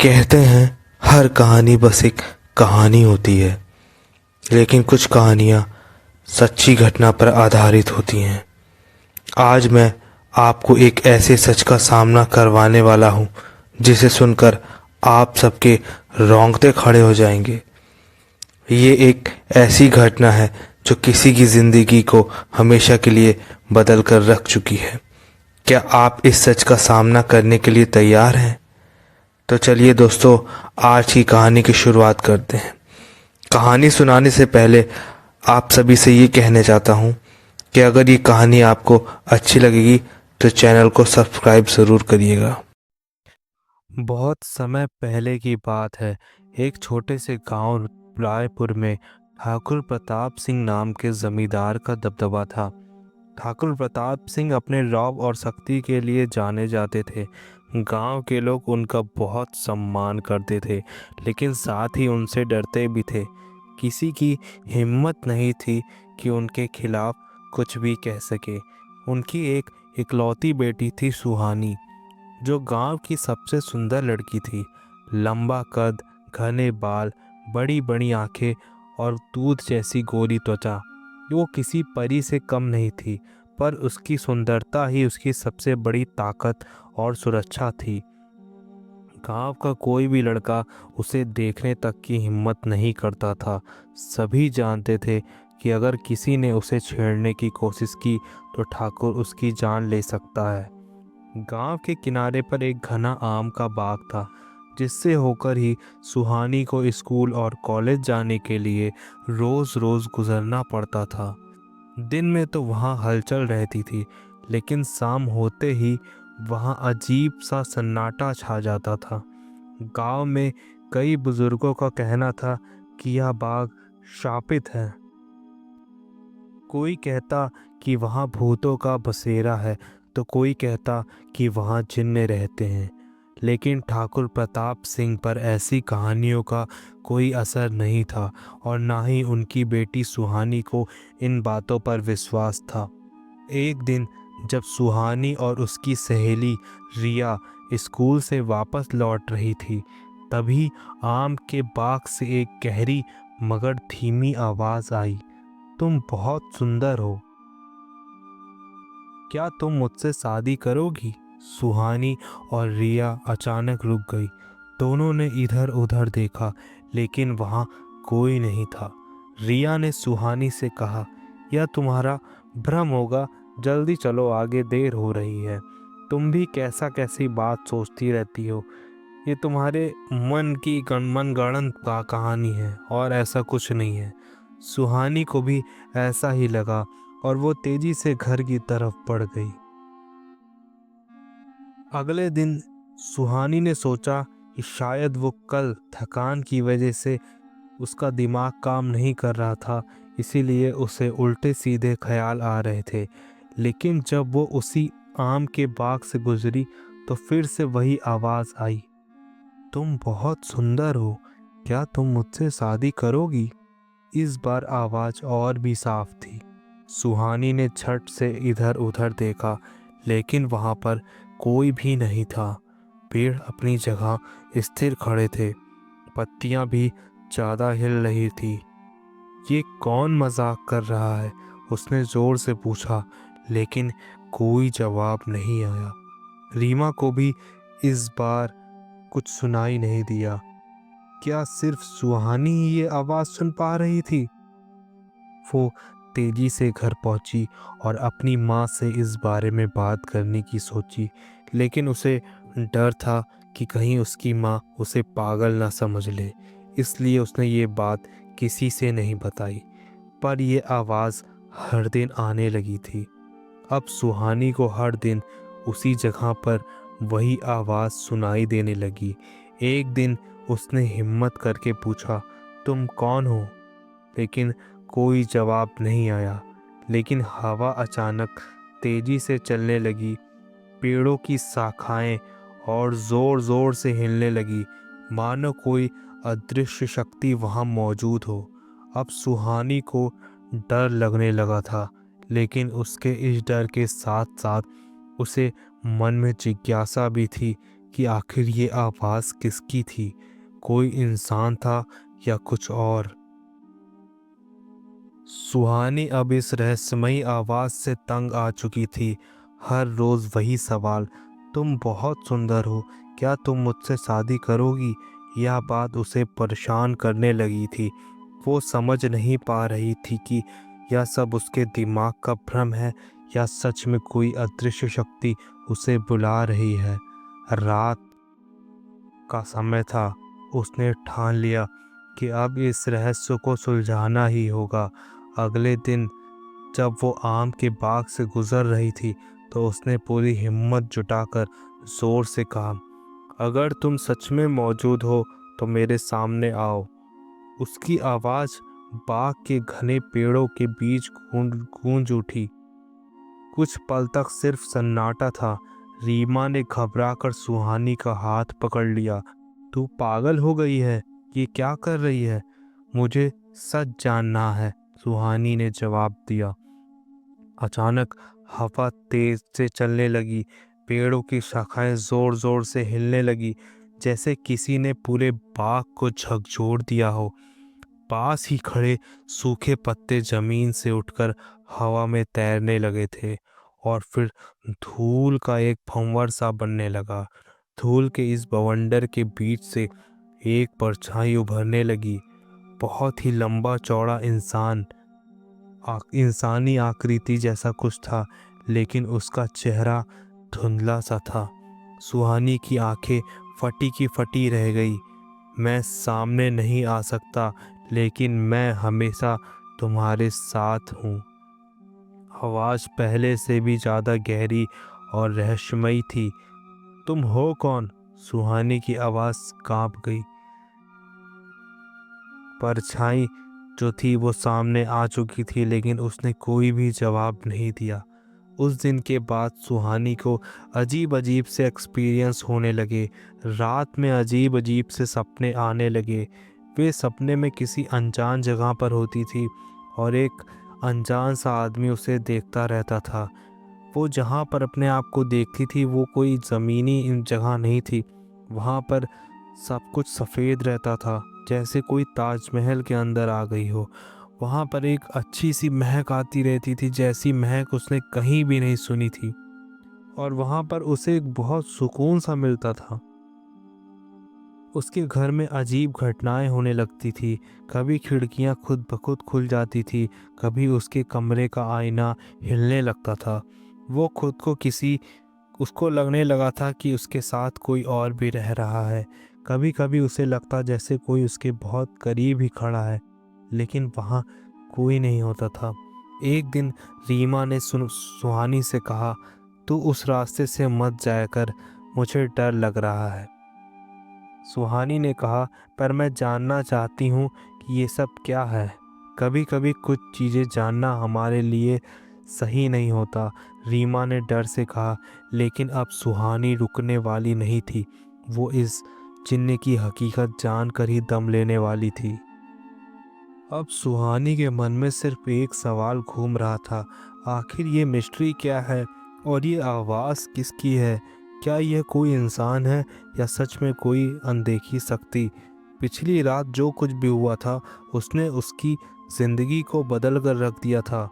कहते हैं हर कहानी बस एक कहानी होती है, लेकिन कुछ कहानियाँ सच्ची घटना पर आधारित होती हैं। आज मैं आपको एक ऐसे सच का सामना करवाने वाला हूँ जिसे सुनकर आप सबके रोंगटे खड़े हो जाएंगे। ये एक ऐसी घटना है जो किसी की ज़िंदगी को हमेशा के लिए बदल कर रख चुकी है। क्या आप इस सच का सामना करने के लिए तैयार हैं? तो चलिए दोस्तों, आज की कहानी की शुरुआत करते हैं। कहानी सुनाने से पहले आप सभी से ये कहना चाहता हूँ कि अगर ये कहानी आपको अच्छी लगेगी तो चैनल को सब्सक्राइब ज़रूर करिएगा। बहुत समय पहले की बात है। एक छोटे से गांव रायपुर में ठाकुर प्रताप सिंह नाम के जमींदार का दबदबा था। ठाकुर प्रताप सिंह अपने रौब और शक्ति के लिए जाने जाते थे। गांव के लोग उनका बहुत सम्मान करते थे, लेकिन साथ ही उनसे डरते भी थे। किसी की हिम्मत नहीं थी कि उनके खिलाफ कुछ भी कह सके। उनकी एक इकलौती बेटी थी सुहानी, जो गांव की सबसे सुंदर लड़की थी। लंबा कद, घने बाल, बड़ी बड़ी आंखें और दूध जैसी गोरी त्वचा। वो किसी परी से कम नहीं थी, पर उसकी सुंदरता ही उसकी सबसे बड़ी ताकत और सुरक्षा थी। गांव का कोई भी लड़का उसे देखने तक की हिम्मत नहीं करता था। सभी जानते थे कि अगर किसी ने उसे छेड़ने की कोशिश की तो ठाकुर उसकी जान ले सकता है। गांव के किनारे पर एक घना आम का बाग था, जिससे होकर ही सुहानी को स्कूल और कॉलेज जाने के लिए रोज़ रोज़ गुजरना पड़ता था। दिन में तो वहाँ हलचल रहती थी, लेकिन शाम होते ही वहाँ अजीब सा सन्नाटा छा जाता था। गांव में कई बुजुर्गों का कहना था कि यह बाग शापित है। कोई कहता कि वहाँ भूतों का बसेरा है, तो कोई कहता कि वहाँ जिन्न रहते हैं। लेकिन ठाकुर प्रताप सिंह पर ऐसी कहानियों का कोई असर नहीं था, और ना ही उनकी बेटी सुहानी को इन बातों पर विश्वास था। एक दिन जब सुहानी और उसकी सहेली रिया स्कूल से वापस लौट रही थी, तभी आम के बाग से एक गहरी मगर धीमी आवाज़ आई, तुम बहुत सुंदर हो, क्या तुम मुझसे शादी करोगी? सुहानी और रिया अचानक रुक गई। दोनों ने इधर उधर देखा, लेकिन वहाँ कोई नहीं था। रिया ने सुहानी से कहा, यह तुम्हारा भ्रम होगा, जल्दी चलो, आगे देर हो रही है। तुम भी कैसा कैसी बात सोचती रहती हो, ये तुम्हारे मन की मनगढ़ंत का कहानी है और ऐसा कुछ नहीं है। सुहानी को भी ऐसा ही लगा और वो तेजी से घर की तरफ बढ़ गई। अगले दिन सुहानी ने सोचा कि शायद वो कल थकान की वजह से उसका दिमाग काम नहीं कर रहा था, इसीलिए उसे उल्टे सीधे ख्याल आ रहे थे। लेकिन जब वो उसी आम के बाग से गुजरी तो फिर से वही आवाज़ आई, तुम बहुत सुंदर हो, क्या तुम मुझसे शादी करोगी? इस बार आवाज़ और भी साफ थी। सुहानी ने झट से इधर उधर देखा, लेकिन वहाँ पर कोई भी नहीं था। पेड़ अपनी जगह स्थिर खड़े थे, पत्तियाँ भी ज़्यादा हिल रही थी। ये कौन मजाक कर रहा है? उसने ज़ोर से पूछा, लेकिन कोई जवाब नहीं आया। रीमा को भी इस बार कुछ सुनाई नहीं दिया। क्या सिर्फ सुहानी ही ये आवाज़ सुन पा रही थी? वो तेजी से घर पहुंची और अपनी माँ से इस बारे में बात करने की सोची, लेकिन उसे डर था कि कहीं उसकी माँ उसे पागल ना समझ ले, इसलिए उसने ये बात किसी से नहीं बताई। पर यह आवाज़ हर दिन आने लगी थी। अब सुहानी को हर दिन उसी जगह पर वही आवाज़ सुनाई देने लगी। एक दिन उसने हिम्मत करके पूछा, तुम कौन हो? लेकिन कोई जवाब नहीं आया। लेकिन हवा अचानक तेजी से चलने लगी, पेड़ों की शाखाएं और ज़ोर ज़ोर से हिलने लगी, मानो कोई अदृश्य शक्ति वहाँ मौजूद हो। अब सुहानी को डर लगने लगा था, लेकिन उसके इस डर के साथ साथ उसे मन में जिज्ञासा भी थी कि आखिर ये आवाज़ किसकी थी, कोई इंसान था या कुछ और। सुहानी अब इस रहस्यमयी आवाज़ से तंग आ चुकी थी। हर रोज़ वही सवाल, तुम बहुत सुंदर हो, क्या तुम मुझसे शादी करोगी? यह बात उसे परेशान करने लगी थी। वो समझ नहीं पा रही थी कि यह सब उसके दिमाग का भ्रम है या सच में कोई अदृश्य शक्ति उसे बुला रही है। रात का समय था। उसने ठान लिया कि अब इस रहस्य को सुलझाना ही होगा। अगले दिन जब वो आम के बाग से गुजर रही थी तो उसने पूरी हिम्मत जुटाकर जोर से कहा, अगर तुम सच में मौजूद हो तो मेरे सामने आओ। उसकी आवाज़ बाग के घने पेड़ों के बीच गूंज उठी। कुछ पल तक सिर्फ सन्नाटा था। रीमा ने घबराकर सुहानी का हाथ पकड़ लिया। तू पागल हो गई है? ये क्या कर रही है? मुझे सच जानना है, सुहानी ने जवाब दिया। अचानक हवा तेज से चलने लगी। पेड़ों की शाखाएं जोर जोर से हिलने लगी, जैसे किसी ने पूरे बाग को झकझोर दिया हो। पास ही खड़े सूखे पत्ते जमीन से उठकर हवा में तैरने लगे थे और फिर धूल का एक भंवर सा बनने लगा। धूल के इस बवंडर के बीच से एक परछाई उभरने लगी। बहुत ही लंबा चौड़ा इंसानी आकृति जैसा कुछ था, लेकिन उसका चेहरा धुंधला सा था। सुहानी की आंखें फटी की फटी रह गई। मैं सामने नहीं आ सकता, लेकिन मैं हमेशा तुम्हारे साथ हूँ। आवाज़ पहले से भी ज़्यादा गहरी और रहस्यमयी थी। तुम हो कौन? सुहानी की आवाज़ कांप गई। परछाई जो थी वो सामने आ चुकी थी, लेकिन उसने कोई भी जवाब नहीं दिया। उस दिन के बाद सुहानी को अजीब अजीब से एक्सपीरियंस होने लगे। रात में अजीब अजीब से सपने आने लगे। वे सपने में किसी अनजान जगह पर होती थी और एक अनजान सा आदमी उसे देखता रहता था। वो जहाँ पर अपने आप को देखती थी वो कोई ज़मीनी जगह नहीं थी। वहाँ पर सब कुछ सफ़ेद रहता था, जैसे कोई ताजमहल के अंदर आ गई हो। वहाँ पर एक अच्छी सी महक आती रहती थी, जैसी महक उसने कहीं भी नहीं सुनी थी। और वहाँ पर उसे एक बहुत सुकून सा मिलता था। उसके घर में अजीब घटनाएं होने लगती थी। कभी खिड़कियाँ खुद ब खुद खुल जाती थी, कभी उसके कमरे का आईना हिलने लगता था। वो खुद को उसको लगने लगा था कि उसके साथ कोई और भी रह रहा है। कभी कभी उसे लगता जैसे कोई उसके बहुत करीब ही खड़ा है, लेकिन वहाँ कोई नहीं होता था। एक दिन रीमा ने सुहानी से कहा, तू उस रास्ते से मत जाया कर, मुझे डर लग रहा है। सुहानी ने कहा, पर मैं जानना चाहती हूँ कि ये सब क्या है। कभी कभी कुछ चीज़ें जानना हमारे लिए सही नहीं होता, रीमा ने डर से कहा। लेकिन अब सुहानी रुकने वाली नहीं थी। वो इस जिन्न की हकीकत जानकर ही दम लेने वाली थी। अब सुहानी के मन में सिर्फ एक सवाल घूम रहा था, आखिर ये मिस्ट्री क्या है और ये आवाज़ किसकी है? क्या यह कोई इंसान है या सच में कोई अनदेखी शक्ति? पिछली रात जो कुछ भी हुआ था उसने उसकी ज़िंदगी को बदल कर रख दिया था।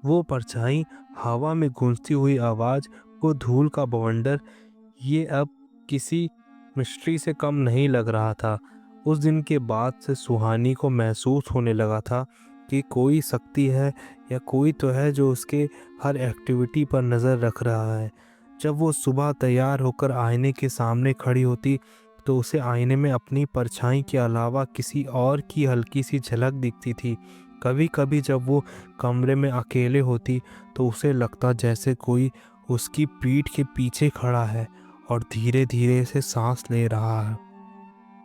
वो परछाई, हवा में गूंजती हुई आवाज़, वो धूल का बवंडर, ये अब किसी मिस्ट्री से कम नहीं लग रहा था। उस दिन के बाद से सुहानी को महसूस होने लगा था कि कोई शक्ति है या कोई तो है जो उसके हर एक्टिविटी पर नज़र रख रहा है। जब वो सुबह तैयार होकर आईने के सामने खड़ी होती तो उसे आईने में अपनी परछाई के अलावा किसी और की हल्की सी झलक दिखती थी। कभी कभी जब वो कमरे में अकेले होती तो उसे लगता जैसे कोई उसकी पीठ के पीछे खड़ा है और धीरे धीरे से सांस ले रहा है।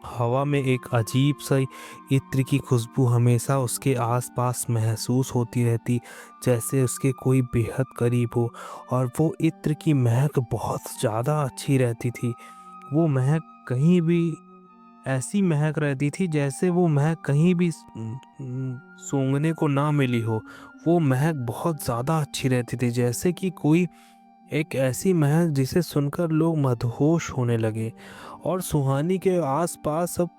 हवा में एक अजीब सी इत्र की खुशबू हमेशा उसके आसपास महसूस होती रहती, जैसे उसके कोई बेहद करीब हो। और वो इत्र की महक बहुत ज़्यादा अच्छी रहती थी। वो महक कहीं भी ऐसी महक रहती थी जैसे वो महक कहीं भी सूंघने को ना मिली हो। वो महक बहुत ज़्यादा अच्छी रहती थी, जैसे कि कोई एक ऐसी महक जिसे सुनकर लोग मदहोश होने लगे और सुहानी के आसपास अब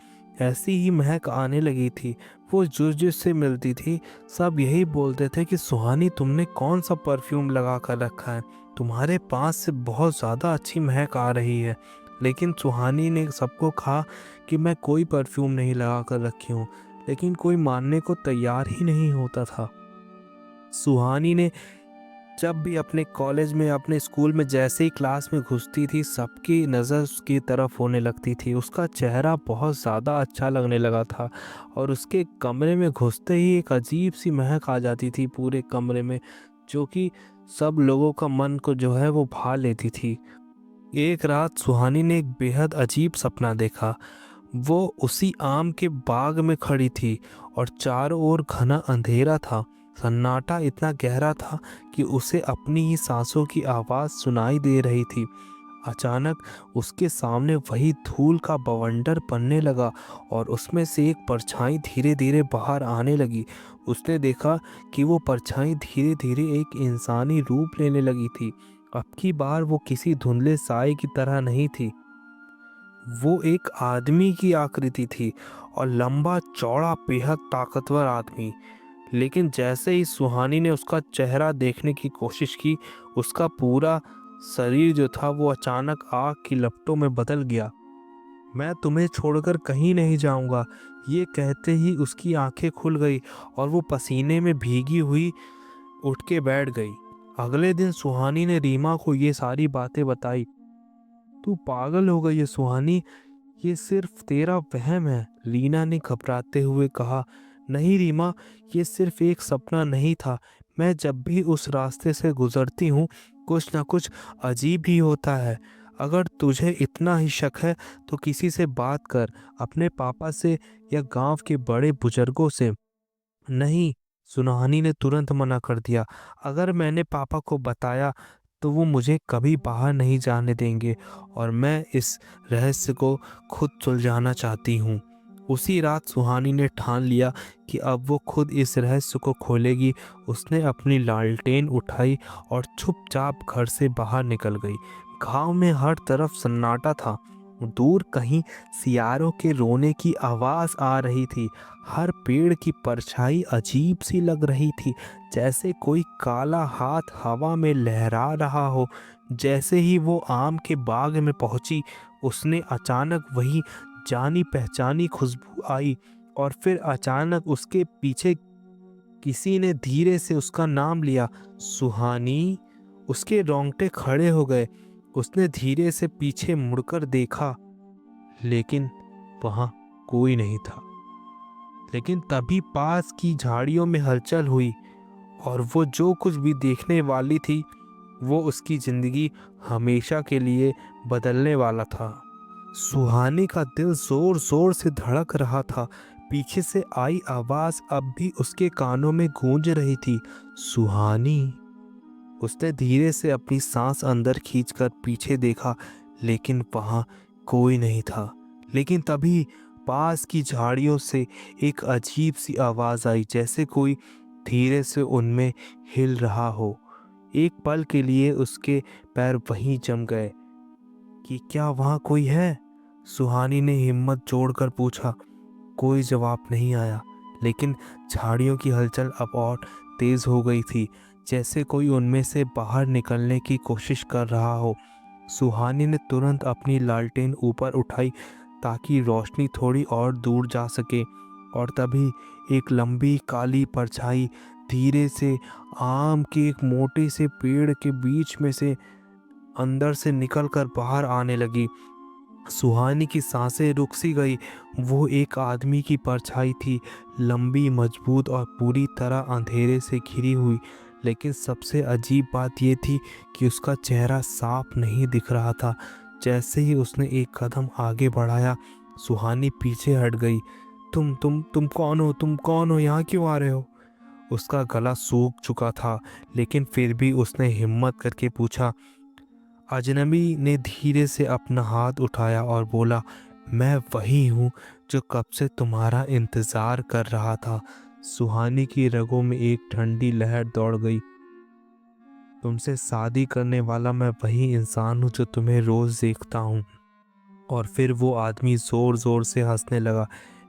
ऐसी ही महक आने लगी थी। वो जिससे मिलती थी सब यही बोलते थे कि सुहानी तुमने कौन सा परफ्यूम लगा कर रखा है, तुम्हारे पास से बहुत ज़्यादा अच्छी महक आ रही है। लेकिन सुहानी ने सबको कहा कि मैं कोई परफ्यूम नहीं लगा कर रखी हूँ, लेकिन कोई मानने को तैयार ही नहीं होता था। सुहानी ने जब भी अपने कॉलेज में अपने स्कूल में जैसे ही क्लास में घुसती थी सबकी नज़र उसकी तरफ होने लगती थी। उसका चेहरा बहुत ज़्यादा अच्छा लगने लगा था और उसके कमरे में घुसते ही एक अजीब सी महक आ जाती थी पूरे कमरे में, जो कि सब लोगों का मन को जो है वो भा लेती थी। एक रात सुहानी ने एक बेहद अजीब सपना देखा। वो उसी आम के बाग में खड़ी थी और चारों ओर घना अंधेरा था। सन्नाटा इतना गहरा था कि उसे अपनी ही सांसों की आवाज़ सुनाई दे रही थी। अचानक उसके सामने वही धूल का बवंडर बनने लगा और उसमें से एक परछाई धीरे धीरे बाहर आने लगी। उसने देखा कि वो परछाई धीरे धीरे एक इंसानी रूप लेने लगी थी। अब की बार वो किसी धुंधले साए की तरह नहीं थी, वो एक आदमी की आकृति थी और लंबा चौड़ा बेहद ताकतवर आदमी। लेकिन जैसे ही सुहानी ने उसका चेहरा देखने की कोशिश की, उसका पूरा शरीर जो था वो अचानक आग की लपटों में बदल गया। मैं तुम्हें छोड़कर कहीं नहीं जाऊंगा, ये कहते ही उसकी आंखें खुल गई और वो पसीने में भीगी हुई उठ के बैठ गई। अगले दिन सुहानी ने रीमा को ये सारी बातें बताई। तू पागल हो गई है सुहानी, ये सिर्फ तेरा वहम है, रीना ने घबराते हुए कहा। नहीं रीमा, ये सिर्फ एक सपना नहीं था। मैं जब भी उस रास्ते से गुजरती हूँ कुछ ना कुछ अजीब ही होता है। अगर तुझे इतना ही शक है तो किसी से बात कर, अपने पापा से या गांव के बड़े बुजुर्गों से। नहीं, सुनहानी ने तुरंत मना कर दिया। अगर मैंने पापा को बताया तो वो मुझे कभी बाहर नहीं जाने देंगे और मैं इस रहस्य को खुद सुलझाना चाहती हूँ। उसी रात सुहानी ने ठान लिया कि अब वो खुद इस रहस्य को खोलेगी। उसने अपनी लालटेन उठाई और चुपचाप घर से बाहर निकल गई। गांव में हर तरफ सन्नाटा था। दूर कहीं सियारों के रोने की आवाज़ आ रही थी। हर पेड़ की परछाई अजीब सी लग रही थी, जैसे कोई काला हाथ हवा में लहरा रहा हो। जैसे ही वो आम के बाग में पहुंची, उसने अचानक वही जानी पहचानी खुशबू आई और फिर अचानक उसके पीछे किसी ने धीरे से उसका नाम लिया, सुहानी। उसके रोंगटे खड़े हो गए। उसने धीरे से पीछे मुड़कर देखा, लेकिन वहां कोई नहीं था। लेकिन तभी पास की झाड़ियों में हलचल हुई और वो जो कुछ भी देखने वाली थी वो उसकी जिंदगी हमेशा के लिए बदलने वाला था। सुहानी का दिल जोर जोर से धड़क रहा था। पीछे से आई आवाज अब भी उसके कानों में गूंज रही थी, सुहानी। उसने धीरे से अपनी सांस अंदर खींचकर पीछे देखा, लेकिन वहां कोई नहीं था। लेकिन तभी पास की झाड़ियों से एक अजीब सी आवाज आई, जैसे कोई धीरे से उनमें हिल रहा हो। एक पल के लिए उसके पैर वहीं जम गए कि क्या वहां कोई है। सुहानी ने हिम्मत जोड़कर पूछा। कोई जवाब नहीं आया, लेकिन झाड़ियों की हलचल अब और तेज हो गई थी, जैसे कोई उनमें से बाहर निकलने की कोशिश कर रहा हो। सुहानी ने तुरंत अपनी लालटेन ऊपर उठाई ताकि रोशनी थोड़ी और दूर जा सके, और तभी एक लंबी काली परछाई धीरे से आम के एक मोटे से पेड़ के बीच में से अंदर से निकलकर बाहर आने लगी। सुहानी की सांसें रुक सी गई। वो एक आदमी की परछाई थी, लंबी, मजबूत और पूरी तरह अंधेरे से घिरी हुई। लेकिन सबसे अजीब बात यह थी कि उसका चेहरा साफ नहीं दिख रहा था। जैसे ही उसने एक कदम आगे बढ़ाया, सुहानी पीछे हट गई। तुम कौन हो? तुम कौन हो? यहाँ क्यों आ रहे हो? उसका गला सूख चुका था, लेकिन फिर भी उसने हिम्मत करके पूछा। अजनबी ने धीरे से अपना हाथ उठाया और बोला, मैं वही हूँ जो कब से तुम्हारा इंतज़ार कर रहा था। सुहानी की रगों में एक ठंडी लहर दौड़ गई। तुमसे शादी करने वाला मैं वही इंसान हूँ जो तुम्हें रोज़ देखता हूँ। और फिर वो आदमी ज़ोर ज़ोर से हंसने लगा,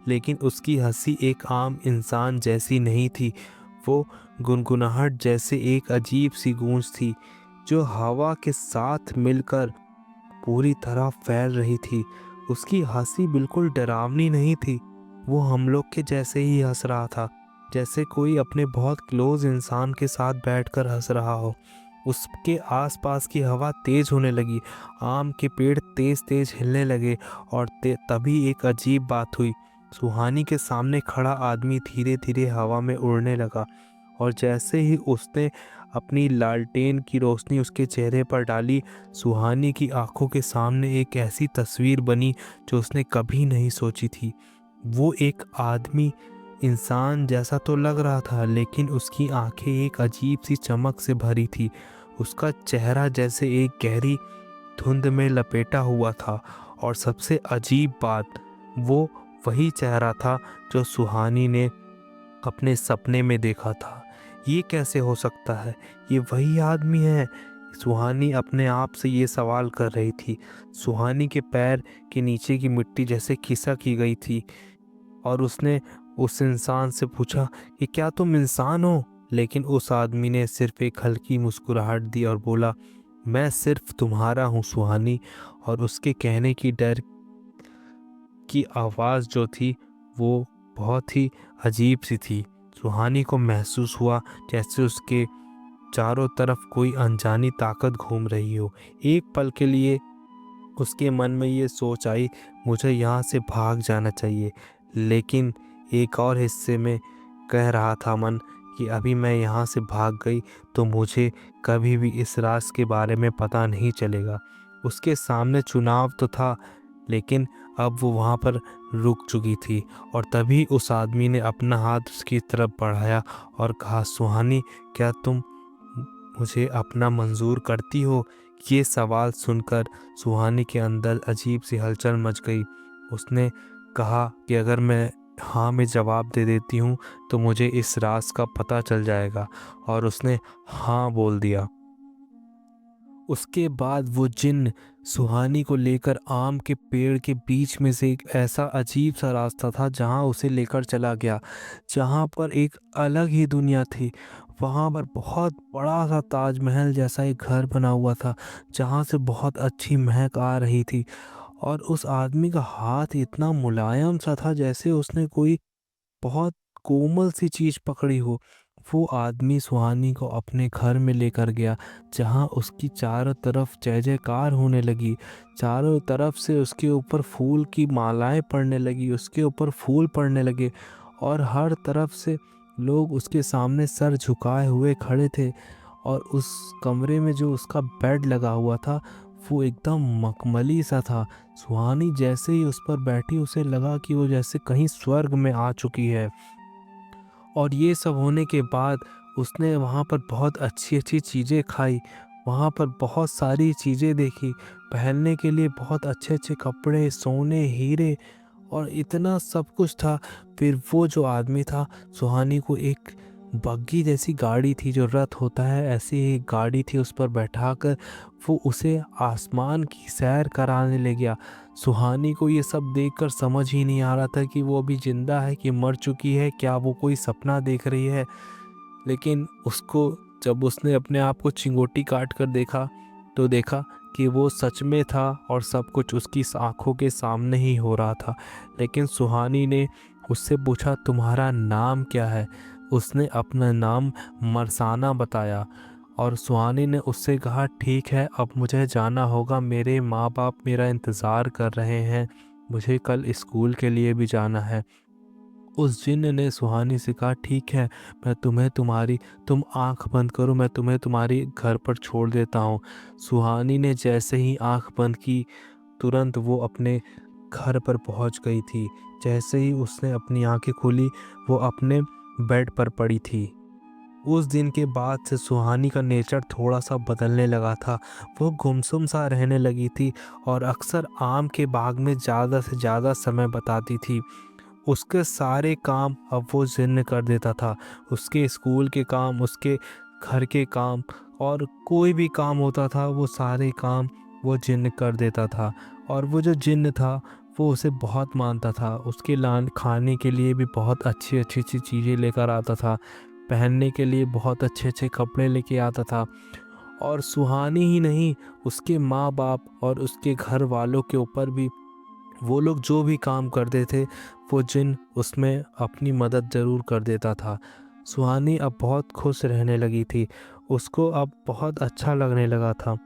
लेकिन उसकी हंसी एक आम इंसान जैसी नहीं थी। वो गुनगुनाहट जैसे एक अजीब सी गूंज थी जो हवा के साथ मिलकर पूरी तरह फैल रही थी। उसकी हंसी बिल्कुल डरावनी नहीं थी, वो हम लोग के जैसे ही हंस रहा था, जैसे कोई अपने बहुत क्लोज इंसान के साथ बैठकर हंस रहा हो। उसके आसपास की हवा तेज होने लगी, आम के पेड़ तेज तेज हिलने लगे और तभी एक अजीब बात हुई। सुहानी के सामने खड़ा आदमी धीरे धीरे हवा में उड़ने लगा, और जैसे ही उसने अपनी लालटेन की रोशनी उसके चेहरे पर डाली, सुहानी की आंखों के सामने एक ऐसी तस्वीर बनी जो उसने कभी नहीं सोची थी। वो एक आदमी इंसान जैसा तो लग रहा था, लेकिन उसकी आंखें एक अजीब सी चमक से भरी थी। उसका चेहरा जैसे एक गहरी धुंध में लपेटा हुआ था, और सबसे अजीब बात, वो वही चेहरा था जो सुहानी ने अपने सपने में देखा था। ये कैसे हो सकता है? ये वही आदमी है? सुहानी अपने आप से ये सवाल कर रही थी। सुहानी के पैर के नीचे की मिट्टी जैसे खिसक की गई थी, और उसने उस इंसान से पूछा कि क्या तुम इंसान हो? लेकिन उस आदमी ने सिर्फ एक हल्की मुस्कुराहट दी और बोला, मैं सिर्फ तुम्हारा हूँ सुहानी। और उसके कहने की डर की आवाज़ जो थी वो बहुत ही अजीब सी थी। सुहानी को महसूस हुआ जैसे उसके चारों तरफ कोई अनजानी ताकत घूम रही हो। एक पल के लिए उसके मन में ये सोच आई, मुझे यहाँ से भाग जाना चाहिए। लेकिन एक और हिस्से में कह रहा था मन कि अभी मैं यहाँ से भाग गई तो मुझे कभी भी इस राज के बारे में पता नहीं चलेगा। उसके सामने चुनाव तो था, लेकिन अब वो वहाँ पर रुक चुकी थी। और तभी उस आदमी ने अपना हाथ उसकी तरफ बढ़ाया और कहा, सुहानी, क्या तुम मुझे अपना मंजूर करती हो? ये सवाल सुनकर सुहानी के अंदर अजीब सी हलचल मच गई। उसने कहा कि अगर मैं हाँ में जवाब दे देती हूँ तो मुझे इस राज का पता चल जाएगा। और उसने हाँ बोल दिया। उसके बाद वो जिन्न सुहानी को लेकर आम के पेड़ के बीच में से एक ऐसा अजीब सा रास्ता था जहाँ उसे लेकर चला गया, जहाँ पर एक अलग ही दुनिया थी। वहाँ पर बहुत बड़ा सा ताजमहल जैसा एक घर बना हुआ था, जहाँ से बहुत अच्छी महक आ रही थी। और उस आदमी का हाथ इतना मुलायम सा था जैसे उसने कोई बहुत कोमल सी चीज पकड़ी हो। वो आदमी सुहानी को अपने घर में लेकर गया, जहाँ उसकी चारों तरफ जय जयकार होने लगी। चारों तरफ से उसके ऊपर फूल की मालाएं पड़ने लगी, उसके ऊपर फूल पड़ने लगे, और हर तरफ से लोग उसके सामने सर झुकाए हुए खड़े थे। और उस कमरे में जो उसका बेड लगा हुआ था वो एकदम मखमली सा था। सुहानी जैसे ही उस पर बैठी उसे लगा कि वो जैसे कहीं स्वर्ग में आ चुकी है। और ये सब होने के बाद उसने वहाँ पर बहुत अच्छी अच्छी चीज़ें खाई, वहाँ पर बहुत सारी चीज़ें देखी, पहनने के लिए बहुत अच्छे अच्छे कपड़े, सोने, हीरे, और इतना सब कुछ था। फिर वो जो आदमी था, सुहानी को एक बग्गी जैसी गाड़ी थी, जो रथ होता है ऐसी ही गाड़ी थी, उस पर बैठाकर वो उसे आसमान की सैर कराने ले गया। सुहानी को ये सब देखकर समझ ही नहीं आ रहा था कि वो अभी जिंदा है कि मर चुकी है, क्या वो कोई सपना देख रही है। लेकिन उसको जब उसने अपने आप को चिंगोटी काट कर देखा तो देखा कि वो सच में था और सब कुछ उसकी आंखों के सामने ही हो रहा था। लेकिन सुहानी ने उससे पूछा, तुम्हारा नाम क्या है? उसने अपना नाम मरसाना बताया। और सुहानी ने उससे कहा, ठीक है, अब मुझे जाना होगा, मेरे माँ बाप मेरा इंतज़ार कर रहे हैं, मुझे कल स्कूल के लिए भी जाना है। उस जिन्न ने सुहानी से कहा, ठीक है, मैं तुम्हें तुम आंख बंद करो, मैं तुम्हें तुम्हारी घर पर छोड़ देता हूँ। सुहानी ने जैसे ही आंख बंद की, तुरंत वो अपने घर पर पहुँच गई थी। जैसे ही उसने अपनी आंखें खोली, वो अपने बेड पर पड़ी थी। उस दिन के बाद से सुहानी का नेचर थोड़ा सा बदलने लगा था। वो गुमसुम सा रहने लगी थी और अक्सर आम के बाग में ज़्यादा से ज़्यादा समय बताती थी। उसके सारे काम अब वो जिन्न कर देता था। उसके स्कूल के काम, उसके घर के काम और कोई भी काम होता था वो सारे काम वो जिन्न कर देता था। और वो जो जिन्न था वो उसे बहुत मानता था, उसके लान खाने के लिए भी बहुत अच्छी अच्छी अच्छी चीज़ें लेकर आता था, पहनने के लिए बहुत अच्छे अच्छे कपड़े लेके आता था। और सुहानी ही नहीं, उसके माँ बाप और उसके घर वालों के ऊपर भी वो लोग जो भी काम करते थे वो जिन उसमें अपनी मदद ज़रूर कर देता था। सुहानी अब बहुत खुश रहने लगी थी, उसको अब बहुत अच्छा लगने लगा था।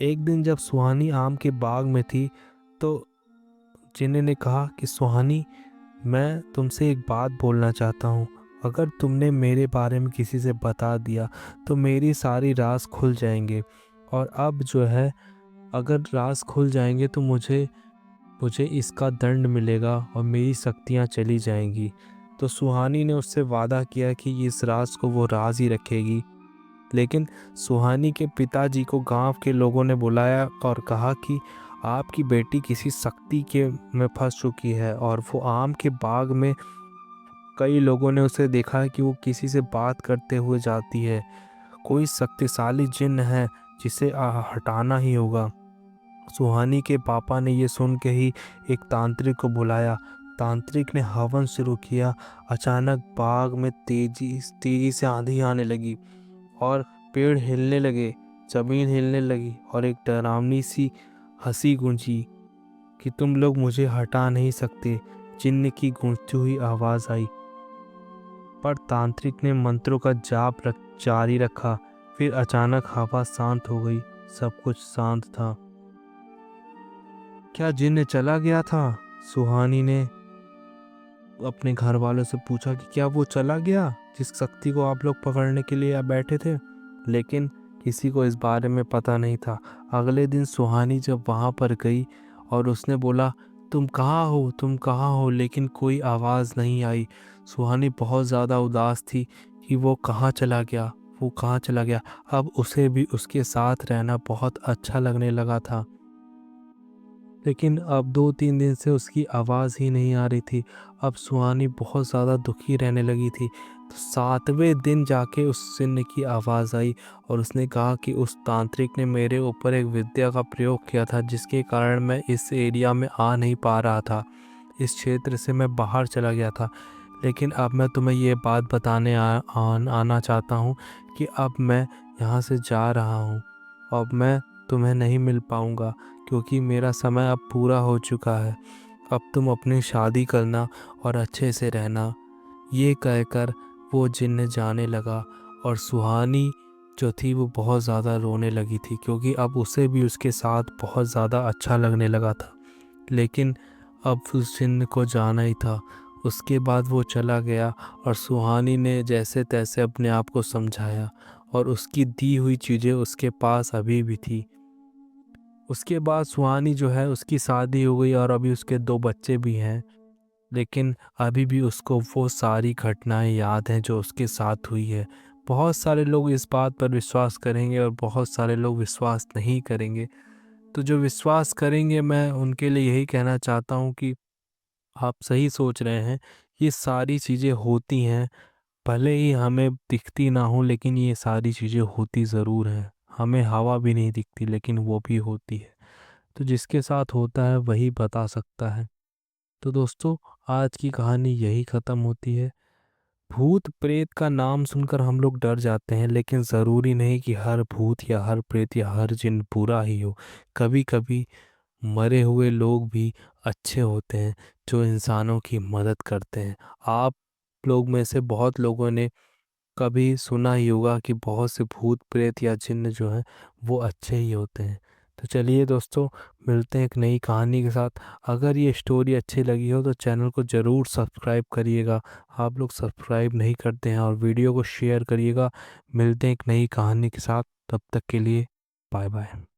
एक दिन जब सुहानी आम के बाग में थी तो जिन्ने ने कहा कि सुहानी, मैं तुमसे एक बात बोलना चाहता हूँ। अगर तुमने मेरे बारे में किसी से बता दिया तो मेरी सारी राज खुल जाएंगे, और अब जो है अगर राज खुल जाएंगे तो मुझे मुझे इसका दंड मिलेगा और मेरी शक्तियाँ चली जाएंगी। तो सुहानी ने उससे वादा किया कि इस राज को वो राज ही रखेगी। लेकिन सुहानी के पिताजी को गांव के लोगों ने बुलाया और कहा कि आपकी बेटी किसी शक्ति के में फंस चुकी है, और वो आम के बाग में कई लोगों ने उसे देखा है कि वो किसी से बात करते हुए जाती है। कोई शक्तिशाली जिन्न है जिसे हटाना ही होगा। सुहानी के पापा ने ये सुन के ही एक तांत्रिक को बुलाया। तांत्रिक ने हवन शुरू किया। अचानक बाग में तेजी तेजी से आंधी आने लगी और पेड़ हिलने लगे, जमीन हिलने लगी, और एक डरावनी सी हंसी गूंजी कि तुम लोग मुझे हटा नहीं सकते, जिन्न की गूंजती हुई आवाज आई। पर तांत्रिक ने मंत्रों का जाप जारी रखा। फिर अचानक हवा शांत हो गई, सब कुछ शांत था। क्या जिन्न चला गया था? सुहानी ने अपने घर वालों से पूछा कि क्या वो चला गया जिस शक्ति को आप लोग पकड़ने के लिए बैठे थे? लेकिन किसी को इस बारे में पता नहीं था। अगले दिन सुहानी जब वहाँ पर गई और उसने बोला, तुम कहाँ हो, तुम कहाँ हो, लेकिन कोई आवाज़ नहीं आई। सुहानी बहुत ज़्यादा उदास थी कि वो कहाँ चला गया, वो कहाँ चला गया। अब उसे भी उसके साथ रहना बहुत अच्छा लगने लगा था। लेकिन अब 2-3 दिन से उसकी आवाज़ ही नहीं आ रही थी। अब सुहानी बहुत ज़्यादा दुखी रहने लगी थी। तो 7वें दिन जाके उस जिन्न की आवाज़ आई और उसने कहा कि उस तांत्रिक ने मेरे ऊपर एक विद्या का प्रयोग किया था, जिसके कारण मैं इस एरिया में आ नहीं पा रहा था। इस क्षेत्र से मैं बाहर चला गया था। लेकिन अब मैं तुम्हें ये बात बताने आना चाहता हूँ कि अब मैं यहाँ से जा रहा हूँ। अब मैं तुम्हें नहीं मिल पाऊँगा क्योंकि मेरा समय अब पूरा हो चुका है। अब तुम अपनी शादी करना और अच्छे से रहना। ये कहकर वो जिन्न जाने लगा और सुहानी जो थी वो बहुत ज़्यादा रोने लगी थी, क्योंकि अब उसे भी उसके साथ बहुत ज़्यादा अच्छा लगने लगा था। लेकिन अब उस जिन्न को जाना ही था। उसके बाद वो चला गया और सुहानी ने जैसे तैसे अपने आप को समझाया और उसकी दी हुई चीज़ें उसके पास अभी भी थी। उसके बाद सुहानी जो है उसकी शादी हो गई और अभी उसके 2 बच्चे भी हैं। लेकिन अभी भी उसको वो सारी घटनाएं याद हैं जो उसके साथ हुई है। बहुत सारे लोग इस बात पर विश्वास करेंगे और बहुत सारे लोग विश्वास नहीं करेंगे। तो जो विश्वास करेंगे मैं उनके लिए यही कहना चाहता हूँ कि आप सही सोच रहे हैं। ये सारी चीज़ें होती हैं, भले ही हमें दिखती ना हो, लेकिन ये सारी चीज़ें होती ज़रूर हैं। हमें हवा भी नहीं दिखती लेकिन वो भी होती है। तो जिसके साथ होता है वही बता सकता है। तो दोस्तों, आज की कहानी यही ख़त्म होती है। भूत प्रेत का नाम सुनकर हम लोग डर जाते हैं, लेकिन ज़रूरी नहीं कि हर भूत या हर प्रेत या हर जिन बुरा ही हो। कभी कभी मरे हुए लोग भी अच्छे होते हैं जो इंसानों की मदद करते हैं। आप लोग में से बहुत लोगों ने कभी सुना ही होगा कि बहुत से भूत प्रेत या जिन्न जो हैं वो अच्छे ही होते हैं। तो चलिए दोस्तों, मिलते हैं एक नई कहानी के साथ। अगर ये स्टोरी अच्छी लगी हो तो चैनल को ज़रूर सब्सक्राइब करिएगा। आप लोग सब्सक्राइब नहीं करते हैं, और वीडियो को शेयर करिएगा। मिलते हैं एक नई कहानी के साथ, तब तक के लिए बाय बाय।